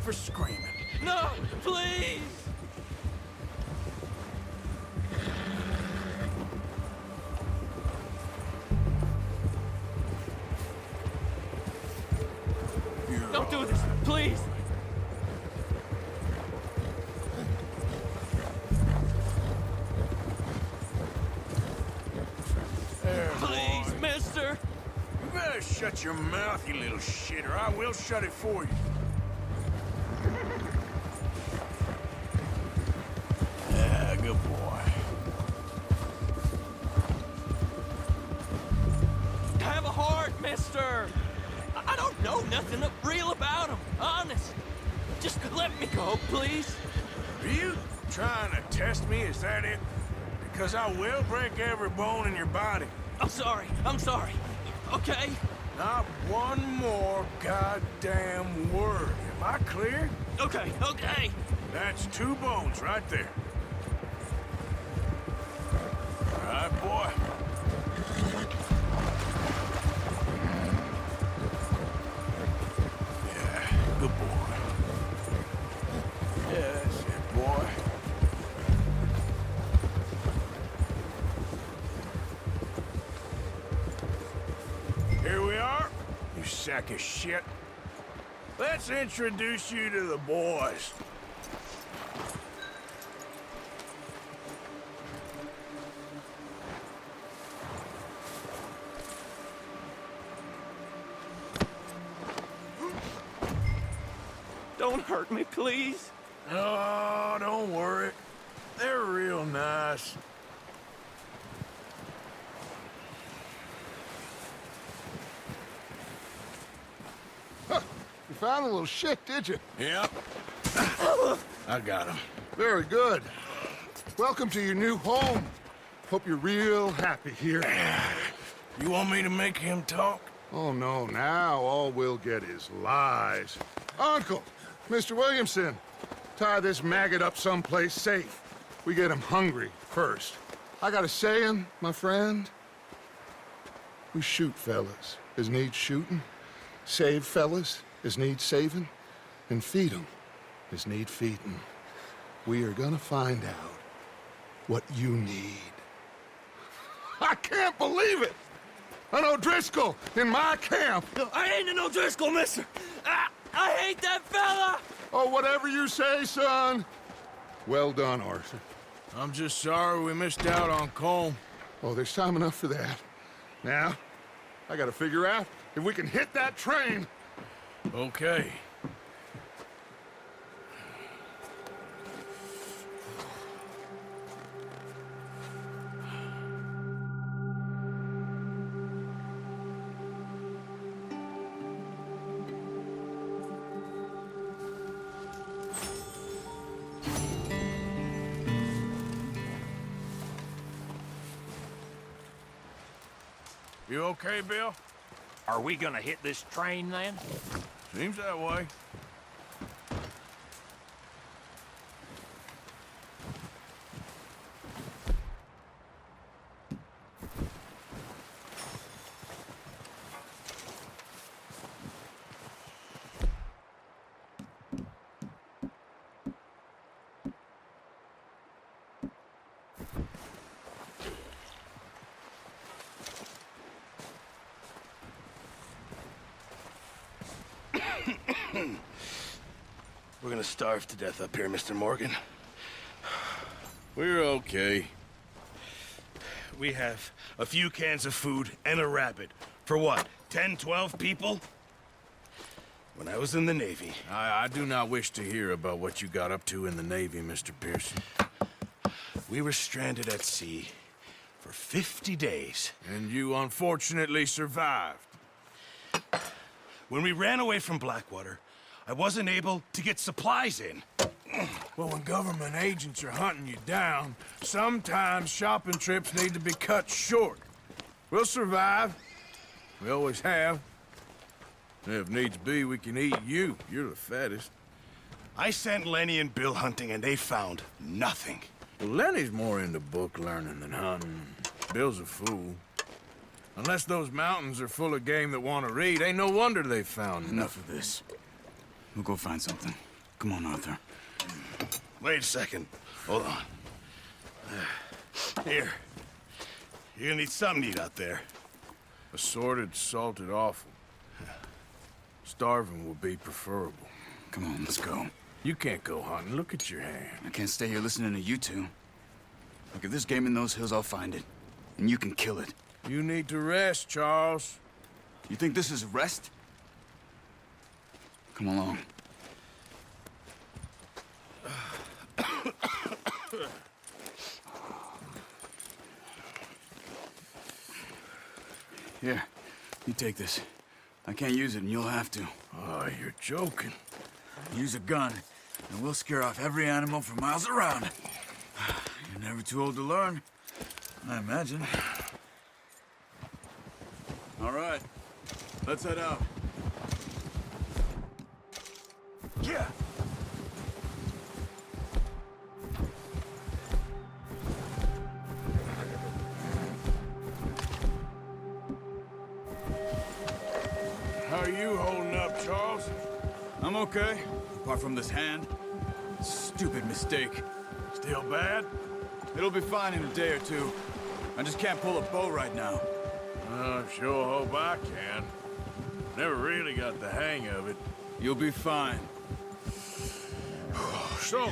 for screaming. No, please! Don't do this, please! There, Please, boy. mister! You better shut your mouth, you little shitter. I will shut it for you. Yeah, good boy. Have a heart, mister! I don't know nothing real about him, honest. Just let me go, please. Are you trying to test me? Is that it? Because I will break every bone in your body. I'm sorry. Okay? Not one more goddamn word. Am I clear? Okay. That's 2 bones right there. All right, boy. Yeah, good boy. Yeah, that's it, boy. Here we are, you sack of shit. Let's introduce you to the boys. Don't hurt me, please. Oh, don't worry. They're real nice. You found a little shit, did you? Yep. I got him. Very good. Welcome to your new home. Hope you're real happy here. You want me to make him talk? Oh, no, now all we'll get is lies. Uncle, Mr. Williamson, tie this maggot up someplace safe. We get him hungry first. I got a saying, my friend. We shoot fellas as need shooting, save fellas as need saving, and feed 'em as need feeding. We are gonna find out what you need. I can't believe it! An O'Driscoll in my camp! No, I ain't an O'Driscoll, mister! I hate that fella! Oh, whatever you say, son. Well done, Arthur. I'm just sorry we missed out on Colm. Oh, there's time enough for that. Now, I gotta figure out if we can hit that train. Okay. You okay, Bill? Are we gonna hit this train then? Seems that way. We're gonna starve to death up here, Mr. Morgan. We're okay. We have a few cans of food and a rabbit. For what, 10, 12 people? When I was in the Navy... I do not wish to hear about what you got up to in the Navy, Mr. Pearson. We were stranded at sea for 50 days. And you unfortunately survived. When we ran away from Blackwater, I wasn't able to get supplies in. Well, when government agents are hunting you down, sometimes shopping trips need to be cut short. We'll survive. We always have. And if needs be, we can eat you. You're the fattest. I sent Lenny and Bill hunting, and they found nothing. Well, Lenny's more into book learning than hunting. Bill's a fool. Unless those mountains are full of game that want to read, ain't no wonder they found Enough of this. We'll go find something. Come on, Arthur. Wait a second. Hold on. Here. You're gonna need something to eat out there. Assorted, salted offal. Starving would be preferable. Come on, let's go. You can't go hunting. Look at your hand. I can't stay here listening to you two. Look, if there's game in those hills, I'll find it. And you can kill it. You need to rest, Charles. You think this is rest? Come along. Here, you take this. I can't use it, and you'll have to. Oh, you're joking. Use a gun, and we'll scare off every animal for miles around. You're never too old to learn, I imagine. All right, let's head out. Yeah. How are you holding up, Charles? I'm okay, apart from this hand. Stupid mistake. Still bad? It'll be fine in a day or two. I just can't pull a bow right now. Sure hope I can. Never really got the hang of it. You'll be fine. So,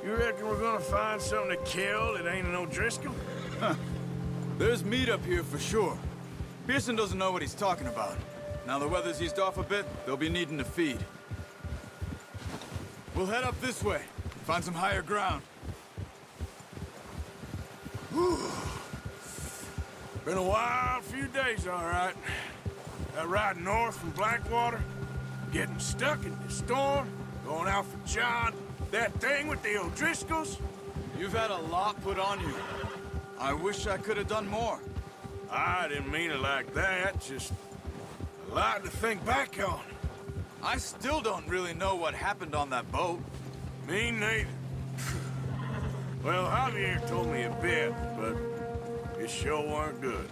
you reckon we're gonna find something to kill that ain't an O'Driscoll? There's meat up here for sure. Pearson doesn't know what he's talking about. Now the weather's eased off a bit, they'll be needing to feed. We'll head up this way, find some higher ground. Been a wild few days, all right. That ride north from Blackwater, getting stuck in the storm, going out for John, that thing with the O'Driscolls. You've had a lot put on you. I wish I could have done more. I didn't mean it like that, just a lot to think back on. I still don't really know what happened on that boat. Me neither. Well, Javier told me a bit, but it sure weren't good.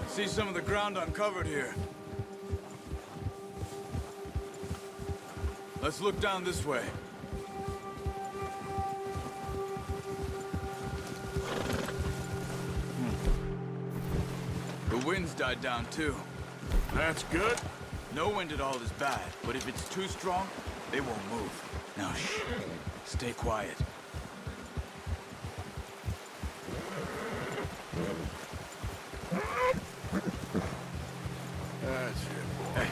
See some of the ground uncovered here. Let's look down this way. The wind's died down too. That's good. No wind at all is bad, but if it's too strong, they won't move. Now shh. Stay quiet. That's it. Hey,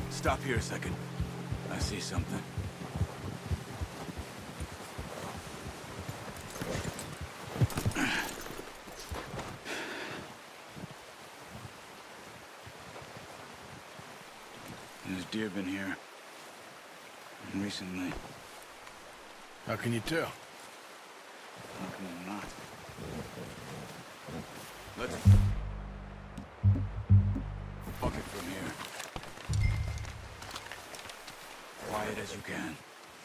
stop here a second. I see something. There's deer been here. Recently. How can you tell? How can you not? Let's fuck it from here. Quiet as you can.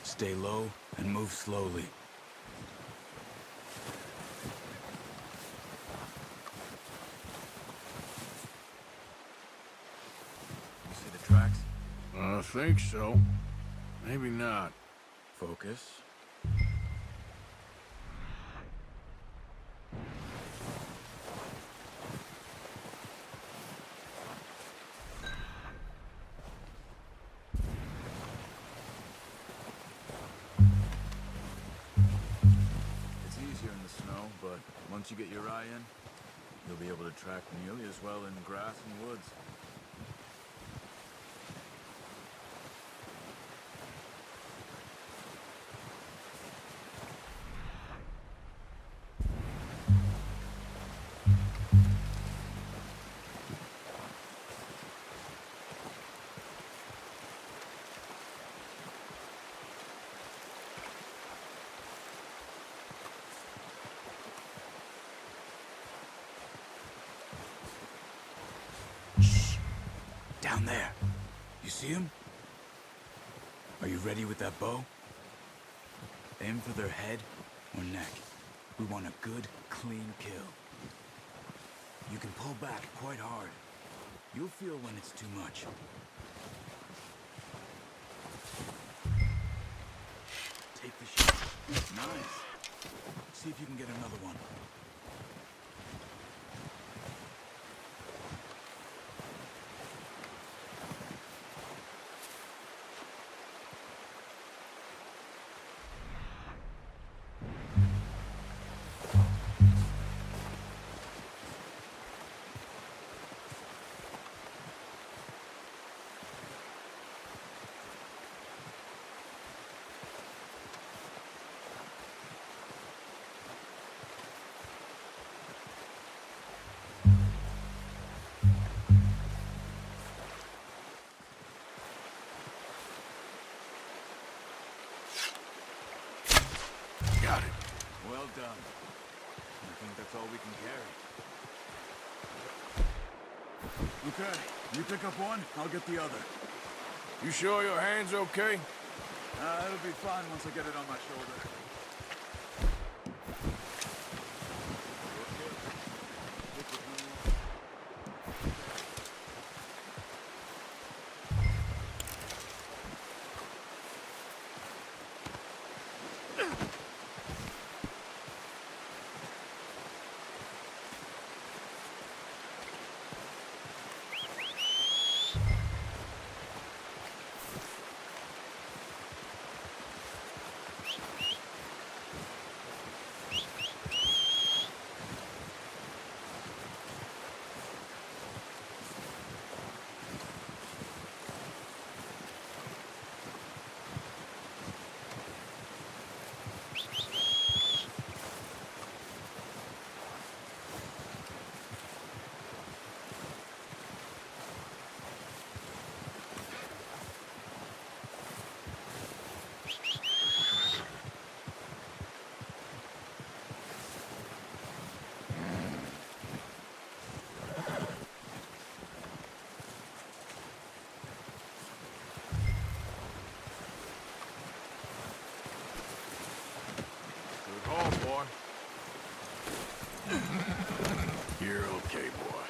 Stay low and move slowly. You see the tracks? I think so. Maybe not. Focus. It's easier in the snow, but once you get your eye in, you'll be able to track nearly as well in grass and woods. there. You see him? Are you ready with that bow? Aim for their head or neck. We want a good, clean kill. You can pull back quite hard. You'll feel when it's too much. Take the shot. Nice. See if you can get another one. Got it. Well done. I think that's all we can carry. Okay, you pick up one, I'll get the other. You sure your hand's okay? It'll be fine once I get it on my shoulder. Oh, boy. You're okay, boy.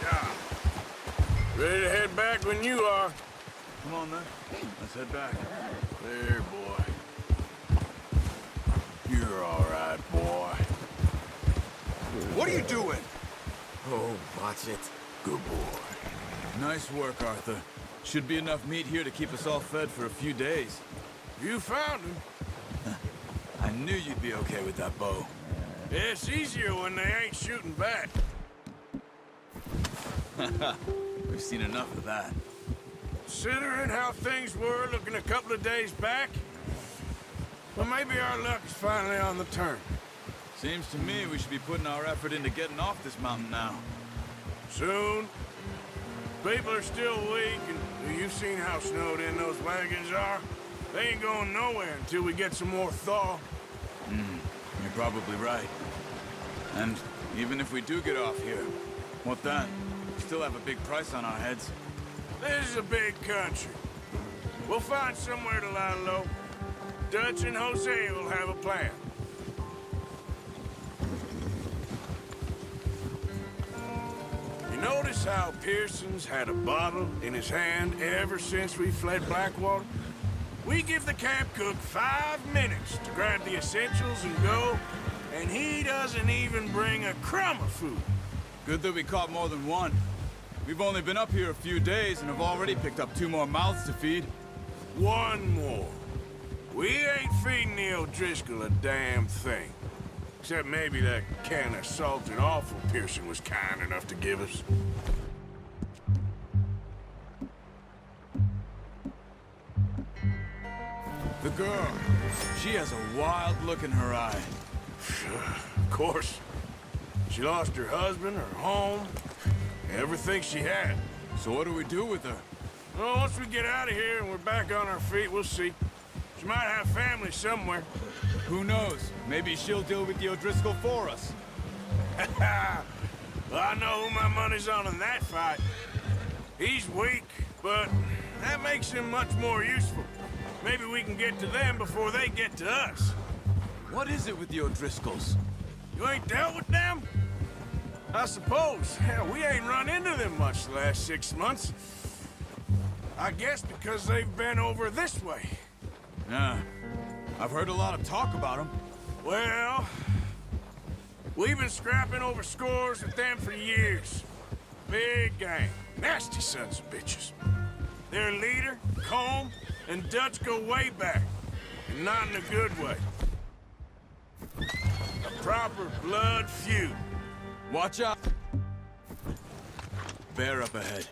Yeah. Ready to head back when you are. Come on then, let's head back. There, boy. You're all right, boy. What are you doing? Oh, watch it. Good boy. Nice work, Arthur. Should be enough meat here to keep us all fed for a few days. You found him. I knew you'd be okay with that bow. It's easier when they ain't shooting back. We've seen enough of that. Considering how things were looking a couple of days back, well, maybe our luck is finally on the turn. Seems to me we should be putting our effort into getting off this mountain now. Soon. People are still weak, and you've seen how snowed in those wagons are. They ain't going nowhere until we get some more thaw. You're probably right. And even if we do get off here, what then? We still have a big price on our heads. This is a big country. We'll find somewhere to lie low. Dutch and Hosea will have a plan. You notice how Pearson's had a bottle in his hand ever since we fled Blackwater? We give the camp cook 5 minutes to grab the essentials and go, and he doesn't even bring a crumb of food. Good that we caught more than one. We've only been up here a few days and have already picked up 2 more mouths to feed. One more. We ain't feeding the O'Driscoll a damn thing. Except maybe that can of salted offal Pearson was kind enough to give us. The girl, she has a wild look in her eye. Of course. She lost her husband, her home, everything she had. So what do we do with her? Well, once we get out of here and we're back on our feet, we'll see. She might have family somewhere. Who knows? Maybe she'll deal with the O'Driscoll for us. Well, I know who my money's on in that fight. He's weak, but that makes him much more useful. Maybe we can get to them before they get to us. What is it with the O'Driscolls? You ain't dealt with them? I suppose. Hell, we ain't run into them much the last 6 months. I guess because they've been over this way. Yeah. I've heard a lot of talk about them. Well, we've been scrapping over scores with them for years. Big gang. Nasty sons of bitches. Their leader, Colm, and Dutch go way back. And not in a good way. A proper blood feud. Watch out! Bear up ahead.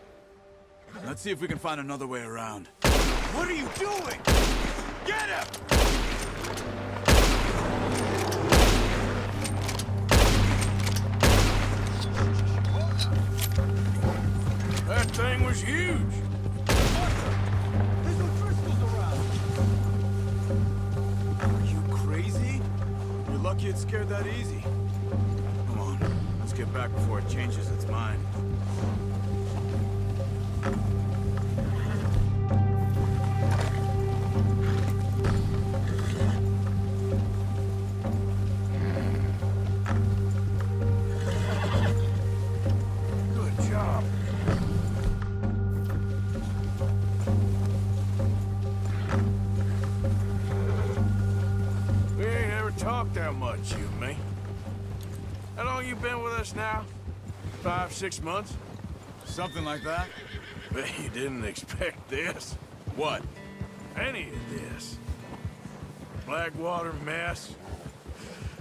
Let's see if we can find another way around. What are you doing? Get him! That thing was huge. There's O'Driscolls around! Are you crazy? You're lucky it scared that easy. Come on, let's get back before it changes its mind. Good job. We ain't ever talked that much, you and me. How long you been with us now? 5, 6 months? Something like that? Bet you didn't expect this. What? Any of this. Blackwater mess.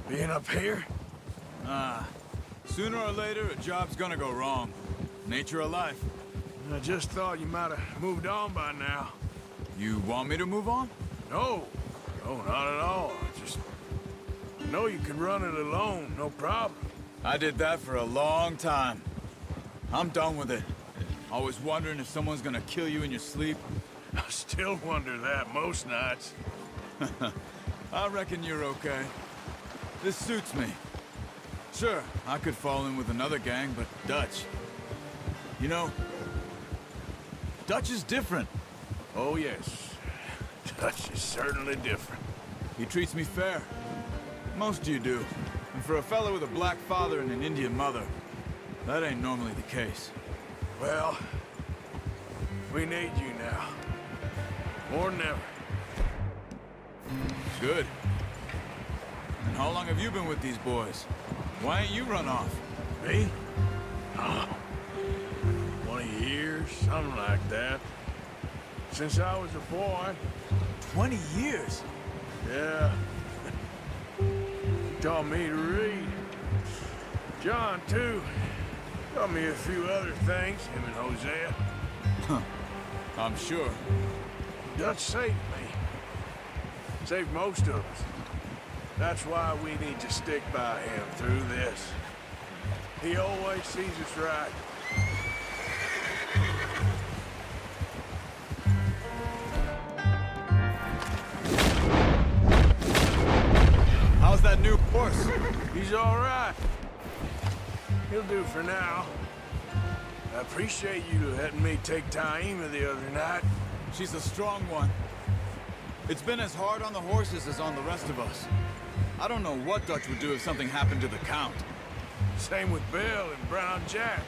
Being up here? Sooner or later, a job's gonna go wrong. Nature of life. I just thought you might have moved on by now. You want me to move on? No. No, not at all. I just know you can run it alone, no problem. I did that for a long time. I'm done with it. Always wondering if someone's gonna kill you in your sleep. I still wonder that most nights. I reckon you're okay. This suits me. Sure, I could fall in with another gang, but Dutch... You know, Dutch is different. Oh, yes. Dutch is certainly different. He treats me fair. Most of you do. And for a fellow with a black father and an Indian mother, that ain't normally the case. Well, we need you now. More than ever. Good. And how long have you been with these boys? Why ain't you run off? Me? Oh, 20 years, something like that. Since I was a boy. 20 years? Yeah. Taught me to read. John, too. Taught me a few other things, him and Hosea. I'm sure. Dutch saved me. Saved most of us. That's why we need to stick by him through this. He always sees us right. How's that new horse? He's all right. He'll do for now. I appreciate you letting me take Taima the other night. She's a strong one. It's been as hard on the horses as on the rest of us. I don't know what Dutch would do if something happened to the Count. Same with Bill and Brown Jack.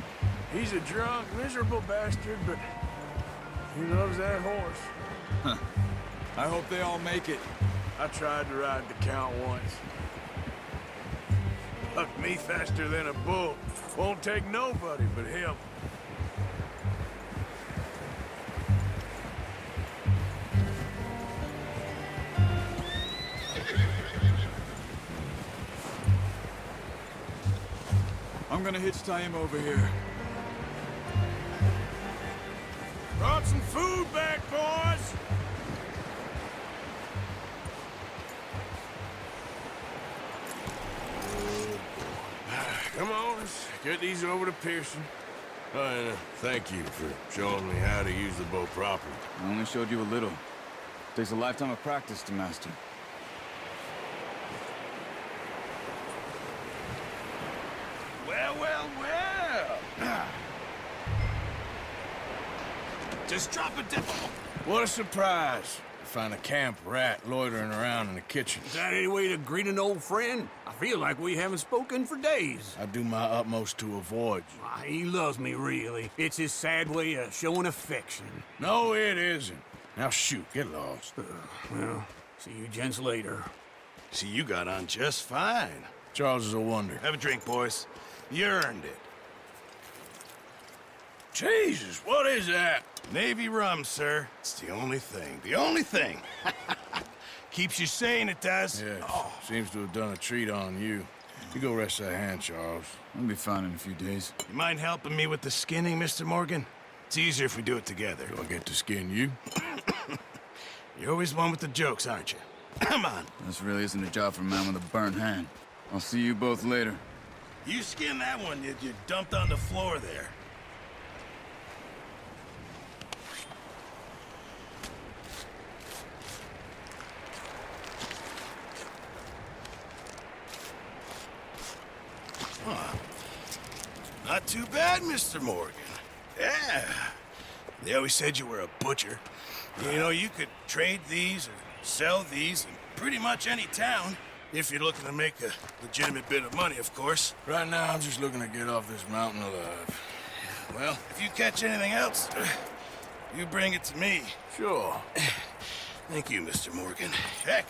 He's a drunk, miserable bastard, but he loves that horse. I hope they all make it. I tried to ride the Count once. Bucked me faster than a bull. Won't take nobody but him. I'm gonna hitch Taima over here. Brought some food back, boys! Come on, let's get these over to Pearson. And thank you for showing me how to use the bow properly. I only showed you a little. Takes a lifetime of practice to master. Just drop it down. What a surprise. Find a camp rat loitering around in the kitchen. Is that any way to greet an old friend? I feel like we haven't spoken for days. I do my utmost to avoid you. Ah, he loves me, really. It's his sad way of showing affection. No, it isn't. Now shoot, get lost. Well, see you gents later. See, you got on just fine. Charles is a wonder. Have a drink, boys. You earned it. Jesus, what is that? Navy rum, sir. It's the only thing. The only thing. Keeps you sane, it does. Yes, seems to have done a treat on you. You go rest that hand, Charles. I'll be fine in a few days. You mind helping me with the skinning, Mr. Morgan? It's easier if we do it together. Do I get to skin you? You're always one with the jokes, aren't you? Come on. This really isn't a job for a man with a burnt hand. I'll see you both later. You skin that one you dumped on the floor there. Not too bad, Mr. Morgan. Yeah. They always said you were a butcher. You know, you could trade these or sell these in pretty much any town. If you're looking to make a legitimate bit of money, of course. Right now, I'm just looking to get off this mountain alive. Well, if you catch anything else, you bring it to me. Sure. Thank you, Mr. Morgan. Heck,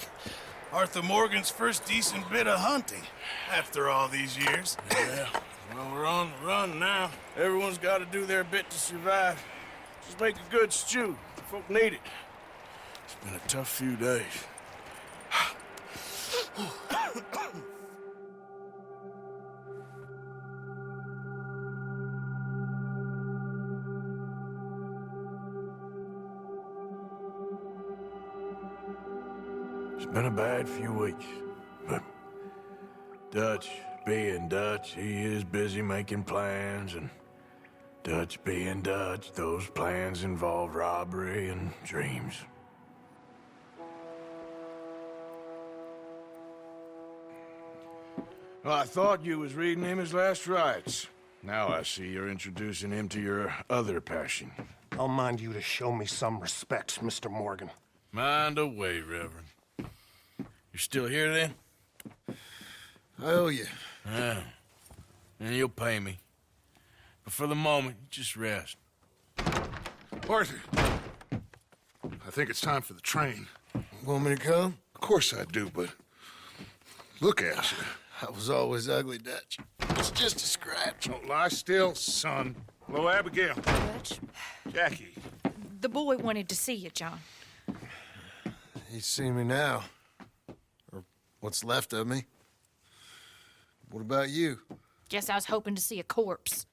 Arthur Morgan's first decent bit of hunting after all these years. Yeah. Well, we're on the run now. Everyone's got to do their bit to survive. Just make a good stew. Folk need it. It's been a tough few days. It's been a bad few weeks, but Dutch being Dutch, he is busy making plans, and Dutch being Dutch, those plans involve robbery and dreams. Well, I thought you was reading him his last rites. Now I see you're introducing him to your other passion. I'll mind you to show me some respect, Mr. Morgan. Mind away, Reverend. You still here, then? I owe you. Yeah. And you'll pay me. But for the moment, just rest. Arthur, I think it's time for the train. Want me to come? Of course I do, but look at you. I was always ugly, Dutch. It's just a scratch. Don't lie still, son. Hello, Abigail. Dutch, Jackie. the boy wanted to see you, John. He's seen me now. Or what's left of me. What about you? Guess I was hoping to see a corpse.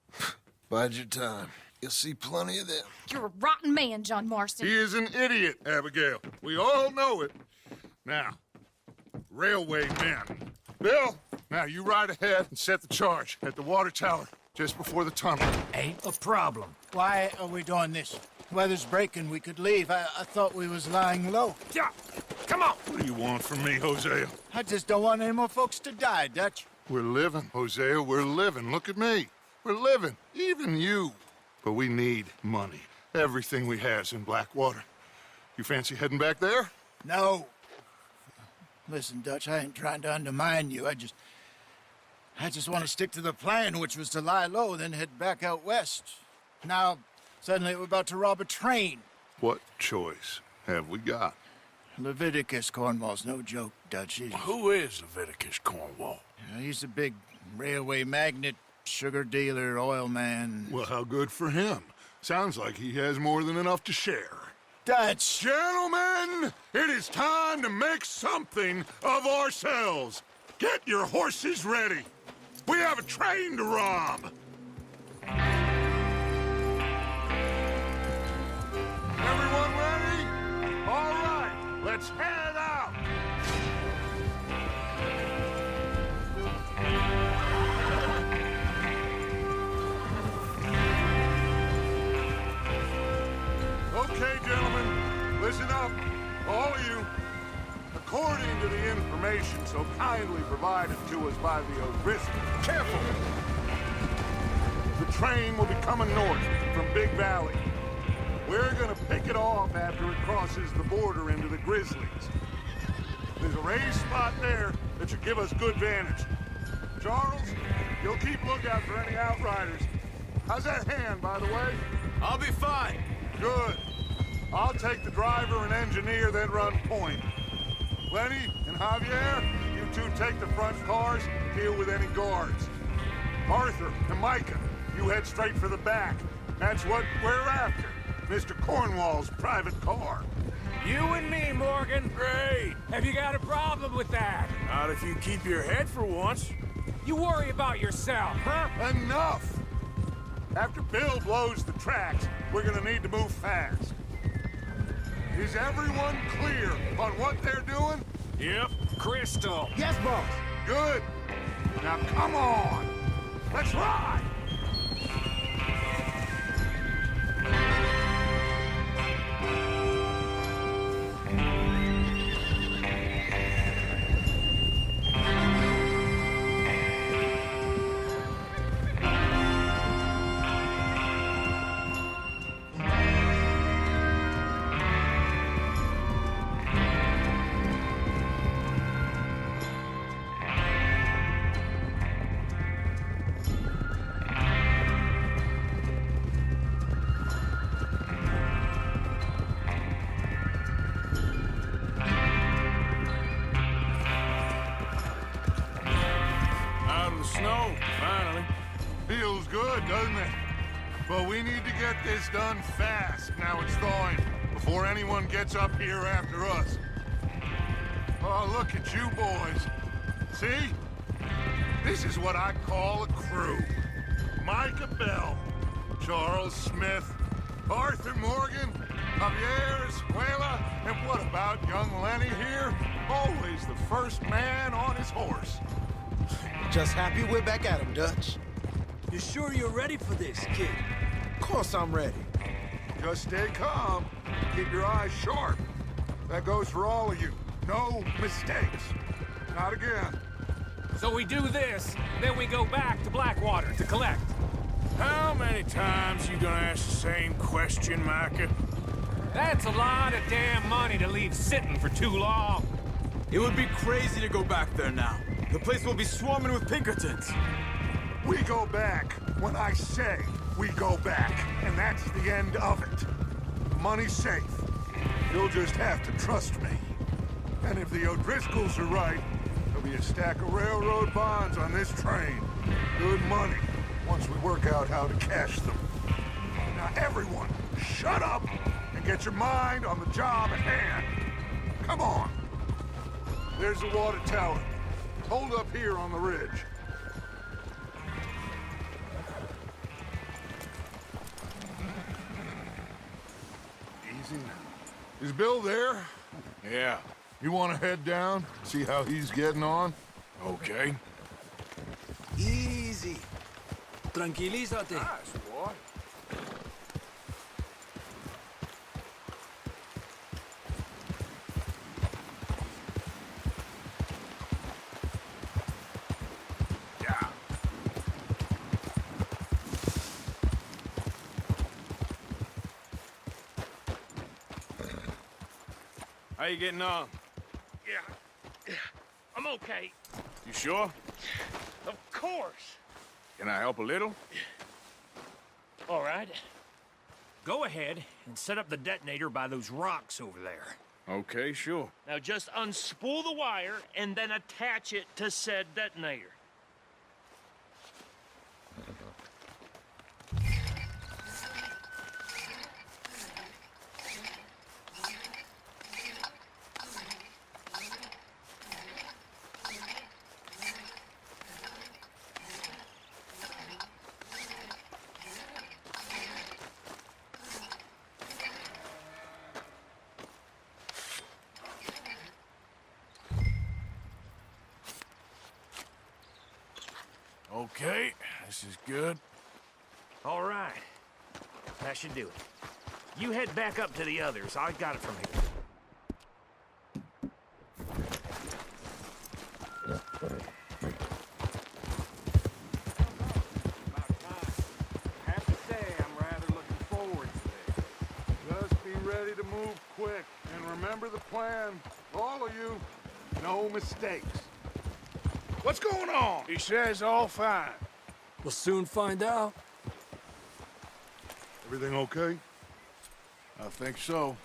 Bide your time. You'll see plenty of them. You're a rotten man, John Marston. He is an idiot, Abigail. We all know it. Now, railway men. Bill, now you ride ahead and set the charge at the water tower just before the tunnel. Ain't a problem. Why are we doing this? Weather's breaking. We could leave. I thought we was lying low. Yeah, come on. What do you want from me, Hosea? I just don't want any more folks to die, Dutch. We're living, Hosea. We're living. Look at me. We're living. Even you. But we need money. Everything we has in Blackwater. You fancy heading back there? No. Listen, Dutch, I ain't trying to undermine you. I just want to stick to the plan, which was to lie low, then head back out west. Now, suddenly we're about to rob a train. What choice have we got? Leviticus Cornwall's no joke, Dutch. Who is Leviticus Cornwall? He's a big railway magnate, sugar dealer, oil man. Well, how good for him. Sounds like he has more than enough to share. Dutch! Gentlemen, it is time to make something of ourselves. Get your horses ready. We have a train to rob. Everyone ready? All right, let's head out. Okay, gentlemen, listen up, all of you. According to the information so kindly provided to us by the O'Driscoll, careful! The train will be coming north from Big Valley. We're gonna pick it off after it crosses the border into the Grizzlies. There's a raised spot there that should give us good vantage. Charles, you'll keep lookout for any outriders. How's that hand, by the way? I'll be fine. Good. I'll take the driver and engineer, then run point. Lenny and Javier, you two take the front cars and deal with any guards. Arthur and Micah, you head straight for the back. That's what we're after. Mr. Cornwall's private car. You and me, Morgan. Great. Have you got a problem with that? Not if you keep your head for once. You worry about yourself, huh? Enough! After Bill blows the tracks, we're gonna need to move fast. Is everyone clear on what they're doing? Yep. Crystal. Yes, boss. Good. Now come on. Let's ride! Snow, finally. Feels good, doesn't it? But we need to get this done fast, now it's thawing, before anyone gets up here after us. Oh, look at you boys. See? This is what I call a crew. Micah Bell, Charles Smith, Arthur Morgan, Javier Escuela, and what about young Lenny here? Always the first man on his horse. Just happy we're back at him, Dutch. You sure you're ready for this, kid? Of course I'm ready. Just stay calm. Keep your eyes sharp. That goes for all of you. No mistakes. Not again. So we do this, then we go back to Blackwater to collect. How many times you gonna ask the same question, Micah? That's a lot of damn money to leave sitting for too long. It would be crazy to go back there now. The place will be swarming with Pinkertons. We go back when I say we go back, and that's the end of it. The money's safe. You'll just have to trust me. And if the O'Driscolls are right, there'll be a stack of railroad bonds on this train. Good money, once we work out how to cash them. Now everyone, shut up and get your mind on the job at hand. Come on. There's the water tower. Hold up here on the ridge. Easy now. Is Bill there? Yeah. You want to head down, see how he's getting on? Okay. Easy. Tranquilízate. Nice, boy. How you getting on? Yeah, I'm okay. You sure? Of course. Can I help a little? All right. Go ahead and set up the detonator by those rocks over there. Okay, sure. Now just unspool the wire and then attach it to said detonator. Okay, this is good. All right. That should do it. You head back up to the others. I got it from here. ready to move quick. And remember the plan. All of you, no mistakes. What's going on? He says all fine. We'll soon find out. Everything okay? I think so.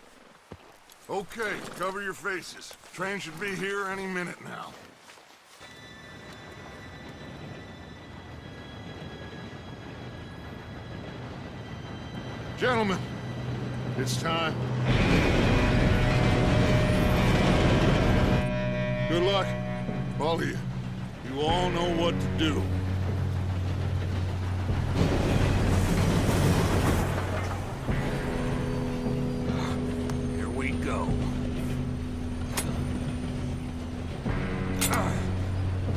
Okay, cover your faces. Train should be here any minute now. Gentlemen, it's time. Good luck, all of you. You all know what to do. Here we go.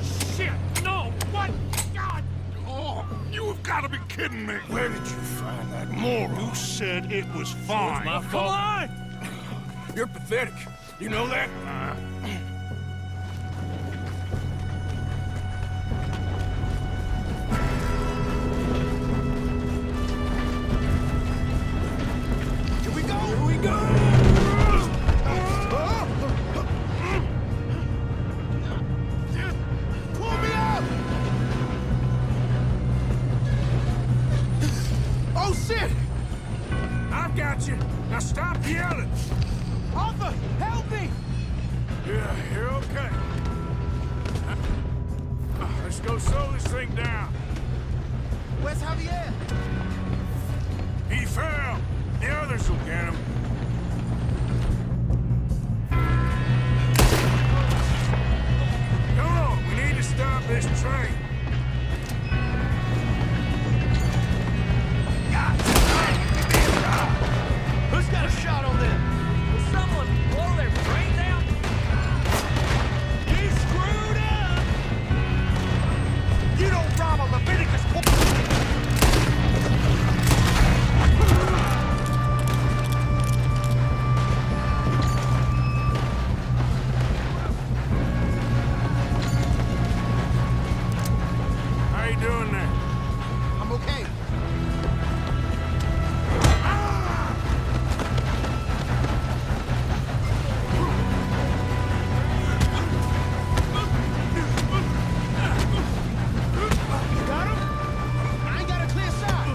Shit! No! What? God! Oh, you have got to be kidding me. Where did you find that moron? Who said it was fine? My fault. on! You're pathetic. You know that? Here we go! Here we go! Pull me up! Oh, shit! I've got you. Now stop yelling. Arthur, help me! Yeah, you're okay. Let's go slow this thing down. Where's Javier? He fell. The others will get him. Come on, we need to stop this train. Who's got a shot on them? Will someone blow their brains out? You screwed up! You don't rob a Leviticus. How you doing there? I'm okay. You got him? I ain't got a clear shot.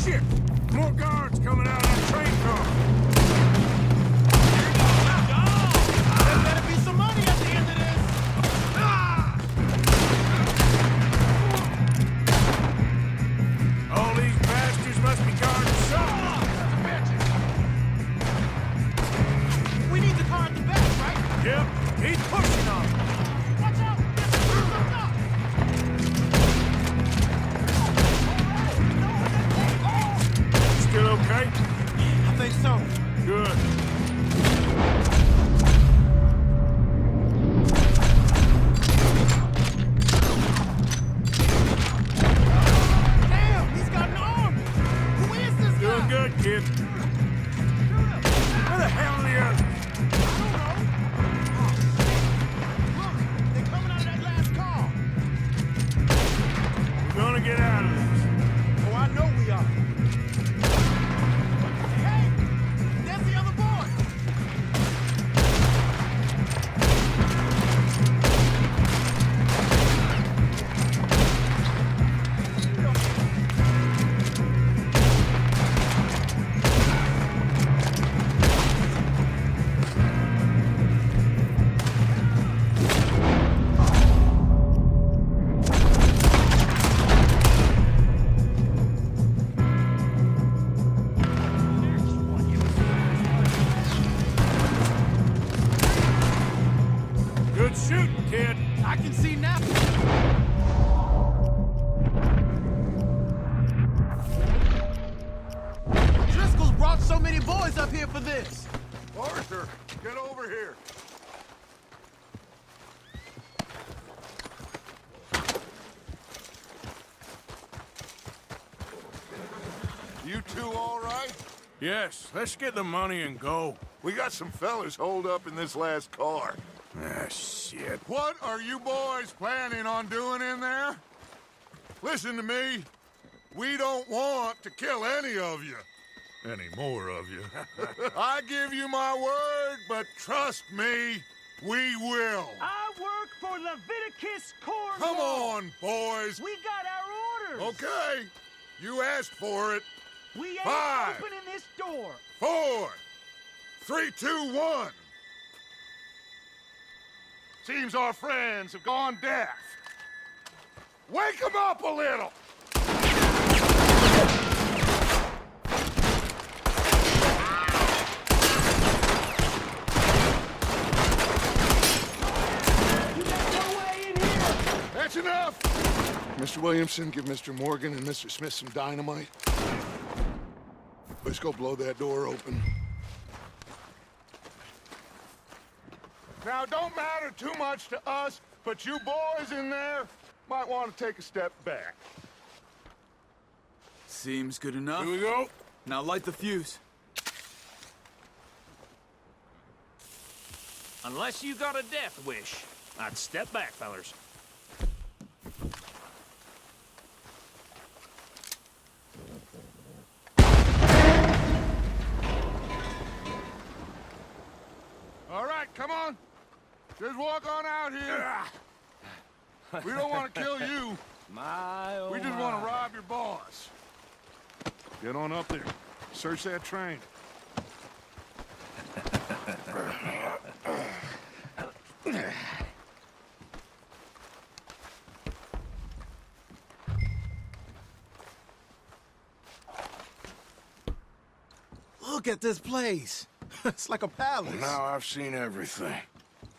Shit! More guards coming out of that train car. There better be some money at the end of this. All these bastards must be guarding something. We need the car at the back, right? Yep, he's pushing on them. Watch out! Still okay? I think so. Good. Damn, he's got an arm. Who is this guy? Doing good, kid. Where the hell are the others? Look, they're coming out of that last car. We're gonna get out of this. Oh, I know we are. Hey, there's the other boy. Good shooting, kid. I can see now. Driscoll's brought so many boys up here for this. Arthur, get over here. Yes, let's get the money and go. We got some fellas holed up in this last car. Ah, shit. What are you boys planning on doing in there? Listen to me. We don't want to kill any of you. Any more of you. I give you my word, but trust me, we will. I work for Leviticus Corps. Come on, boys. We got our orders. Okay. You asked for it. We ain't 5, opening this door. 4, 3, 2, 1. Seems our friends have gone deaf. Wake them up a little! That's enough! Mr. Williamson, give Mr. Morgan and Mr. Smith some dynamite. Let's go blow that door open. Now, it don't matter too much to us, but you boys in there might want to take a step back. Seems good enough. Here we go. Now light the fuse. Unless you got a death wish, I'd step back, fellers. All right, come on. Just walk on out here. We don't want to kill you. We just want to rob your boss. Get on up there. Search that train. Look at this place. It's like a palace. Now I've seen everything.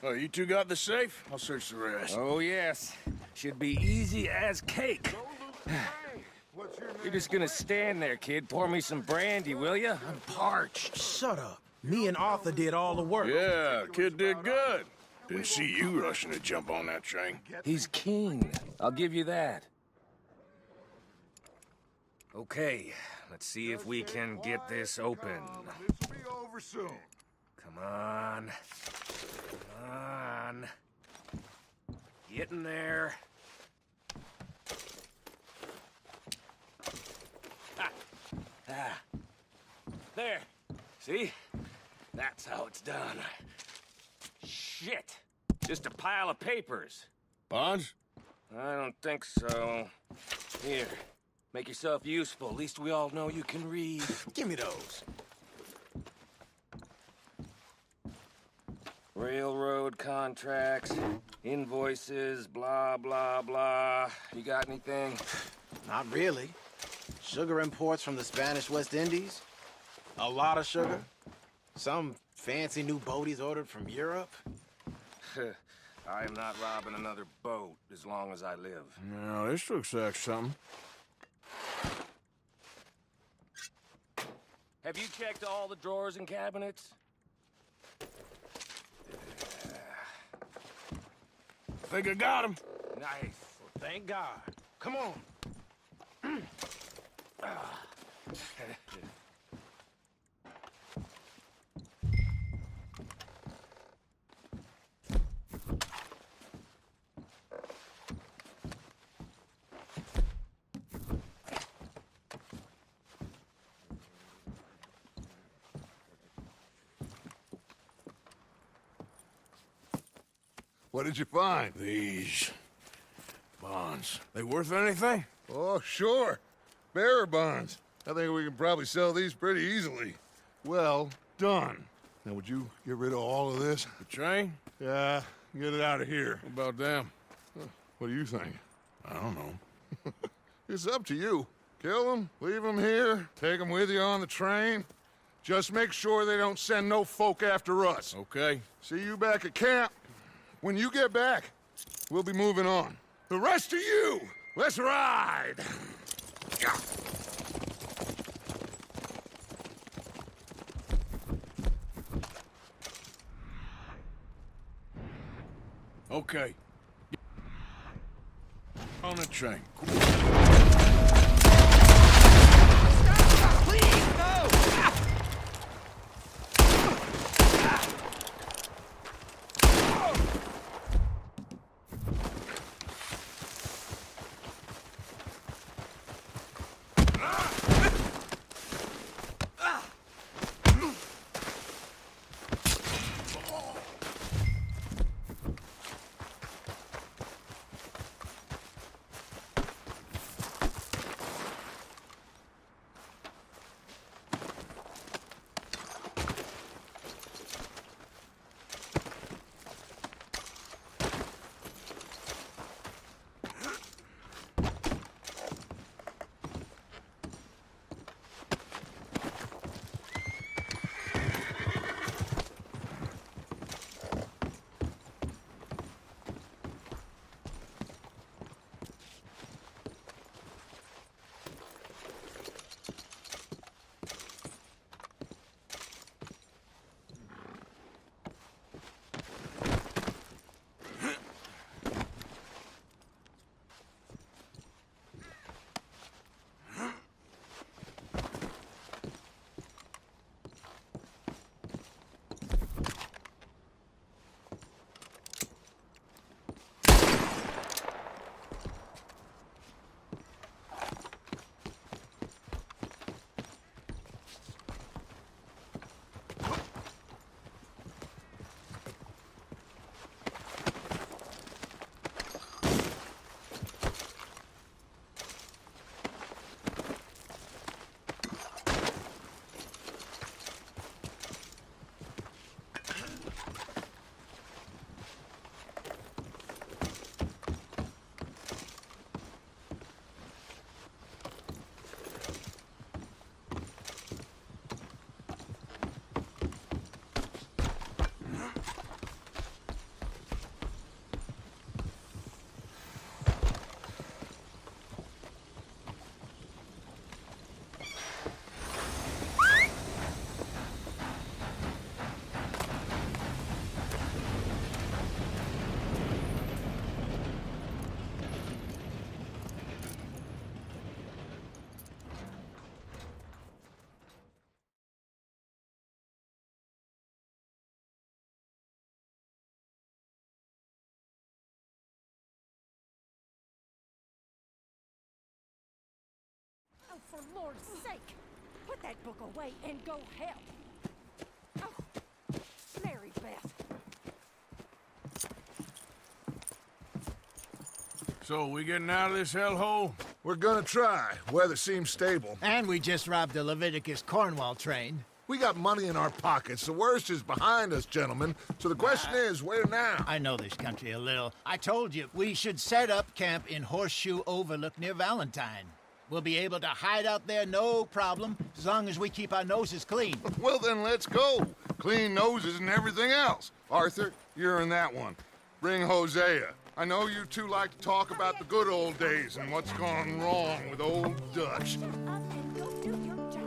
Oh, you two got the safe? I'll search the rest. Oh, yes. Should be easy as cake. You're just gonna stand there, kid. Pour me some brandy, will you? I'm parched. Shut up. Me and Arthur did all the work. Yeah, kid did good. Didn't see you rushing to jump on that train. He's keen. I'll give you that. Okay, let's see if we can get this open. This will be over soon. Come on. Come on. Get in there. There. See? That's how it's done. Shit. Just a pile of papers. Bonds? I don't think so. Here. Make yourself useful. At least we all know you can read. Give me those. Railroad contracts, invoices, blah, blah, blah. You got anything? Not really. Sugar imports from the Spanish West Indies. A lot of sugar. Some fancy new boat he's ordered from Europe. I am not robbing another boat as long as I live. No, this looks like something. Have you checked all the drawers and cabinets? Think I got him. Nice. Well, thank God. Come on. What did you find? These bonds. They worth anything? Oh, sure. Bearer bonds. I think we can probably sell these pretty easily. Well done. Now, would you get rid of all of this? The train? Yeah, get it out of here. What about them? What do you think? I don't know. It's up to you. Kill them, leave them here, take them with you on the train. Just make sure they don't send no folk after us. Okay. See you back at camp. When you get back, we'll be moving on. The rest of you, let's ride! Okay. On the train. Please, no! Lord's sake! Put that book away and go help. Oh, Mary Beth. So, we getting out of this hellhole? We're gonna try. Weather seems stable. And we just robbed the Leviticus Cornwall train. We got money in our pockets. The worst is behind us, gentlemen. So the question is, where now? I know this country a little. I told you, we should set up camp in Horseshoe Overlook near Valentine. We'll be able to hide out there, no problem, as long as we keep our noses clean. Well, then let's go. Clean noses and everything else. Arthur, you're in that one. Bring Hosea. I know you two like to talk about the good old days and what's gone wrong with old Dutch. Shut up and go do your job.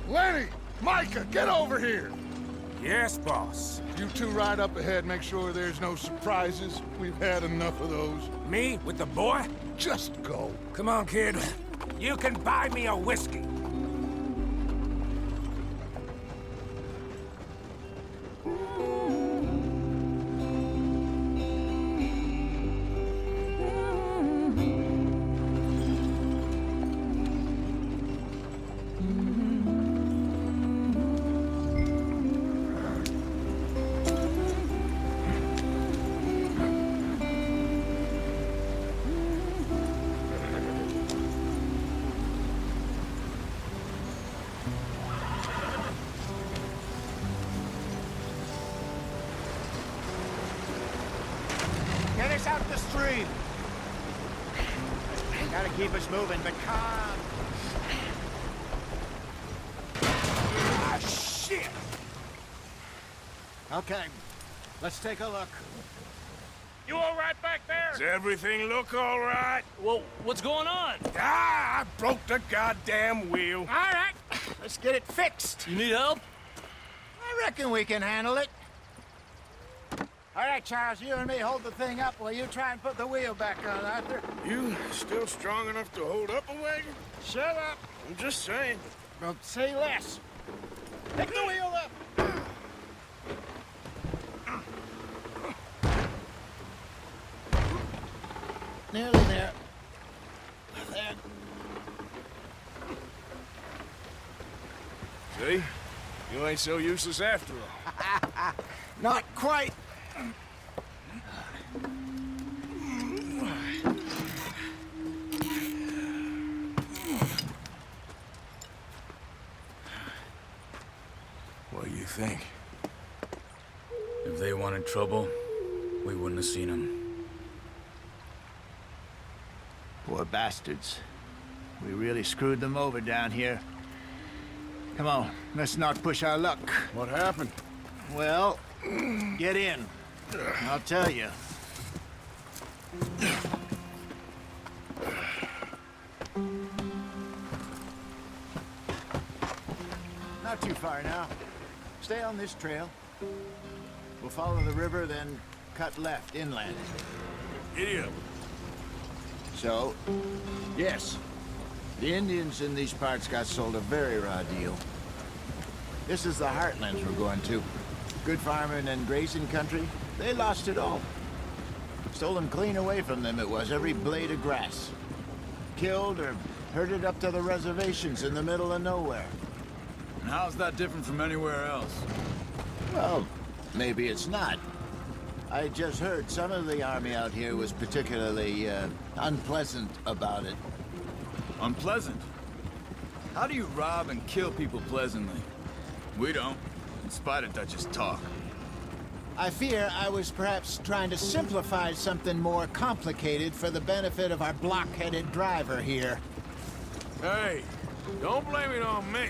Lenny! Micah, get over here! Yes, boss. You two ride up ahead, make sure there's no surprises. We've had enough of those. Me with the boy? Just go. Come on, kid. You can buy me a whiskey. Get us out the stream. Gotta keep us moving, but calm. Ah, shit! Okay, let's take a look. You all right back there? Does everything look all right? Well, what's going on? Ah, I broke the goddamn wheel. All right, let's get it fixed. You need help? I reckon we can handle it. All right, Charles, you and me hold the thing up while you try and put the wheel back on, Arthur. You still strong enough to hold up a wagon? Shut up. I'm just saying. Well, say less. Pick the wheel up. Nearly there. There. See? You ain't so useless after all. Not quite. What do you think? If they wanted trouble, we wouldn't have seen them. Poor bastards. We really screwed them over down here. Come on, let's not push our luck. What happened? Well, get in. I'll tell you. Not too far now. Stay on this trail. We'll follow the river, then cut left inland. Idiot. So, yes, the Indians in these parts got sold a very raw deal. This is the heartlands we're going to. Good farming and grazing country, they lost it all. Stolen clean away from them it was, every blade of grass. Killed or herded up to the reservations in the middle of nowhere. And how's that different from anywhere else? Well, maybe it's not. I just heard some of the army out here was particularly unpleasant about it. Unpleasant? How do you rob and kill people pleasantly? We don't, in spite of Dutch's talk. I fear I was perhaps trying to simplify something more complicated for the benefit of our block-headed driver here. Hey, don't blame it on me.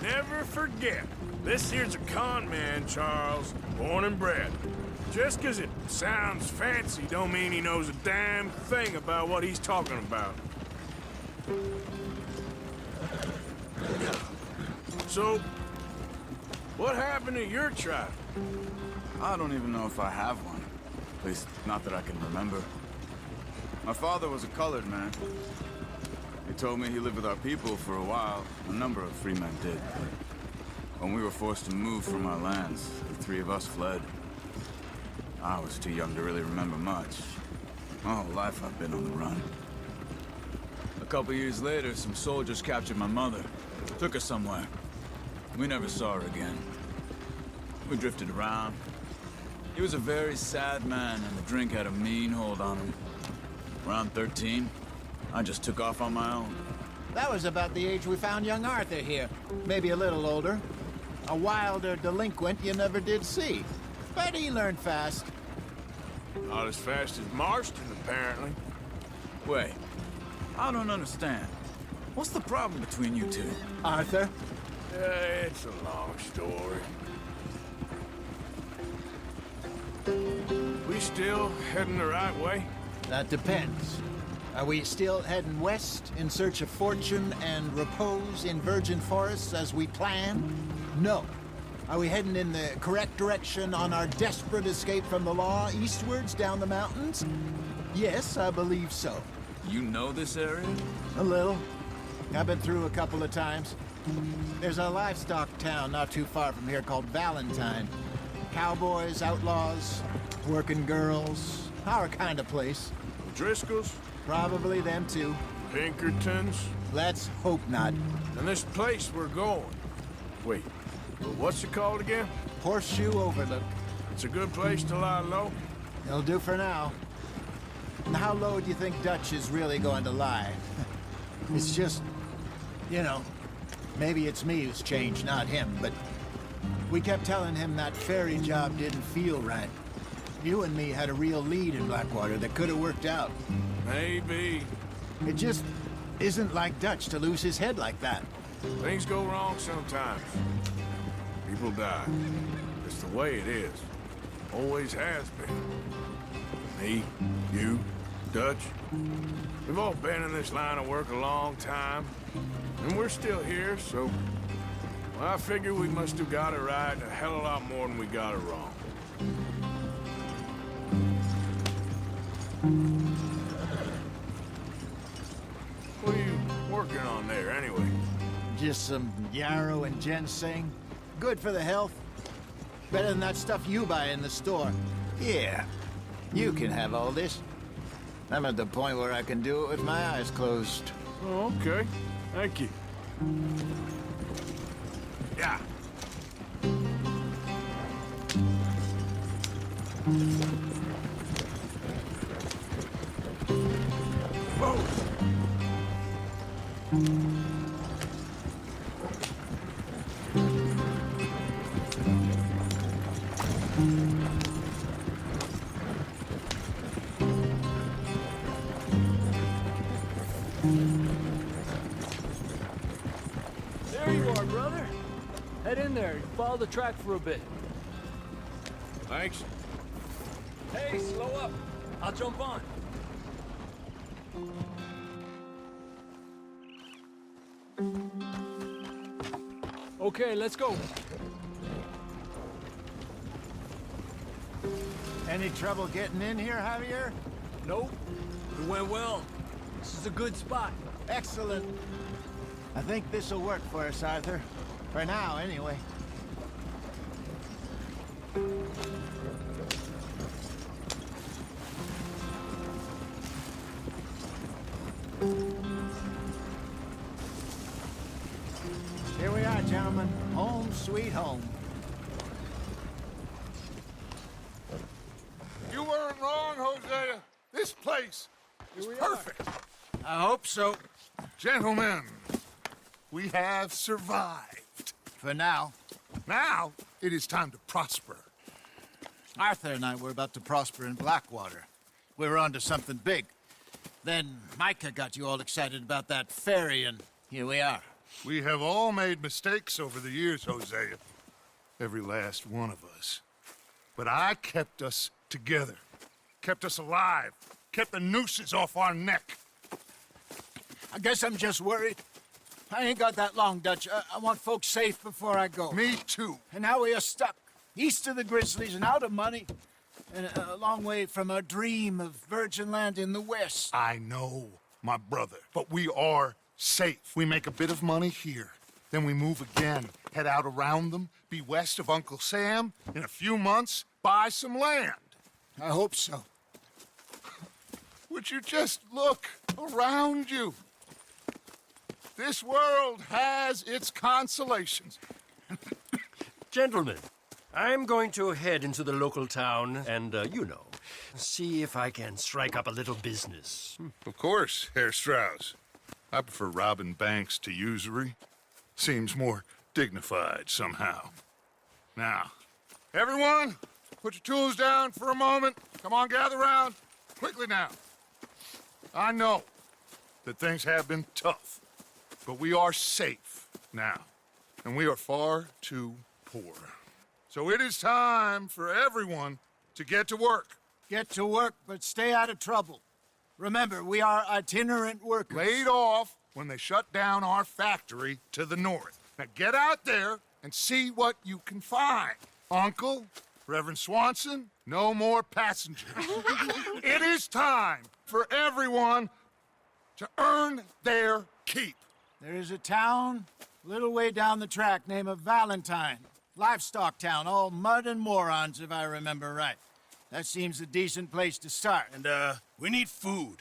Never forget, this here's a con man, Charles, born and bred. Just 'cause it sounds fancy don't mean he knows a damn thing about what he's talking about. So, what happened to your tribe? I don't even know if I have one. At least, not that I can remember. My father was a colored man. He told me he lived with our people for a while. A number of free men did. When we were forced to move from our lands, the three of us fled. I was too young to really remember much. My whole life I've been on the run. A couple years later, some soldiers captured my mother. Took her somewhere. We never saw her again. We drifted around. He was a very sad man, and the drink had a mean hold on him. Around 13, I just took off on my own. That was about the age we found young Arthur here. Maybe a little older. A wilder delinquent you never did see. But he learned fast. Not as fast as Marston, apparently. Wait, I don't understand. What's the problem between you two? Arthur? It's a long story. We still heading the right way? That depends. Are we still heading west in search of fortune and repose in virgin forests as we planned? No. Are we heading in the correct direction on our desperate escape from the law eastwards down the mountains? Yes, I believe so. You know this area? A little. I've been through a couple of times. There's a livestock town not too far from here called Valentine. Cowboys, outlaws, working girls, our kind of place. Driscoll's? Probably them too. Pinkertons? Let's hope not. And this place we're going. Wait, what's it called again? Horseshoe Overlook. It's a good place to lie low? It'll do for now. Now, how low do you think Dutch is really going to lie? It's just, you know, maybe it's me who's changed, not him, but we kept telling him that ferry job didn't feel right. You and me had a real lead in Blackwater that could have worked out. Maybe. It just isn't like Dutch to lose his head like that. Things go wrong sometimes. People die. It's the way it is. Always has been. Me, you, Dutch. We've all been in this line of work a long time. And we're still here, so... Well, I figure we must have got it right a hell of a lot more than we got it wrong. What are you working on there, anyway? Just some yarrow and ginseng. Good for the health. Better than that stuff you buy in the store. Yeah, you can have all this. I'm at the point where I can do it with my eyes closed. Oh, okay. Thank you. Yeah. Whoa! There you are, brother. Head in there and follow the track for a bit. Thanks. Hey, slow up. I'll jump on. Okay, let's go. Any trouble getting in here, Javier? Nope. It went well. This is a good spot. Excellent. I think this'll work for us, Arthur. For now, anyway. Here we are, gentlemen. Home sweet home. place is perfect. I hope so. Gentlemen, we have survived. For now. Now, it is time to prosper. Arthur and I were about to prosper in Blackwater. We were onto something big. Then Micah got you all excited about that ferry, and here we are. We have all made mistakes over the years, Hosea. Every last one of us. But I kept us together. Kept us alive. Kept the nooses off our neck. I guess I'm just worried. I ain't got that long, Dutch. I want folks safe before I go. Me too. And now we are stuck. East of the Grizzlies and out of money. And a long way from our dream of virgin land in the west. I know, my brother. But we are safe. We make a bit of money here. Then we move again. Head out around them. Be west of Uncle Sam. In a few months, buy some land. I hope so. Would you just look around you? This world has its consolations. Gentlemen, I'm going to head into the local town and, see if I can strike up a little business. Of course, Herr Strauss. I prefer robbing banks to usury. Seems more dignified somehow. Now, everyone, put your tools down for a moment. Come on, gather round. Quickly now. I know that things have been tough, but we are safe now, and we are far too poor. So it is time for everyone to get to work. Get to work, but stay out of trouble. Remember, we are itinerant workers. Laid off when they shut down our factory to the north. Now get out there and see what you can find. Uncle, Reverend Swanson, no more passengers. It is time for everyone to earn their keep. There is a town a little way down the track named Valentine. Livestock town, all mud and morons, if I remember right. That seems a decent place to start. And, we need food.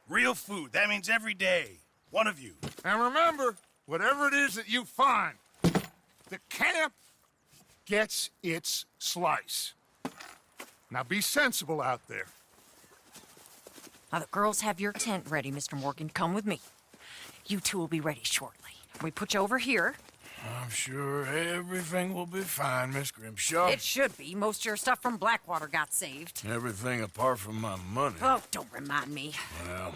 Real food. That means every day. One of you. And remember, whatever it is that you find, the camp gets its slice. Now be sensible out there. Now, the girls have your tent ready, Mr. Morgan. Come with me. You two will be ready shortly. We put you over here. I'm sure everything will be fine, Miss Grimshaw. It should be. Most of your stuff from Blackwater got saved. Everything apart from my money. Oh, don't remind me. Well,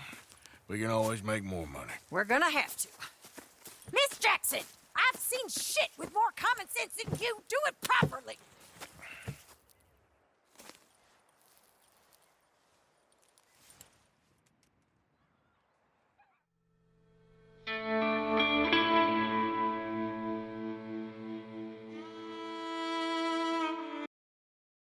we can always make more money. We're gonna have to. Miss Jackson, I've seen shit with more common sense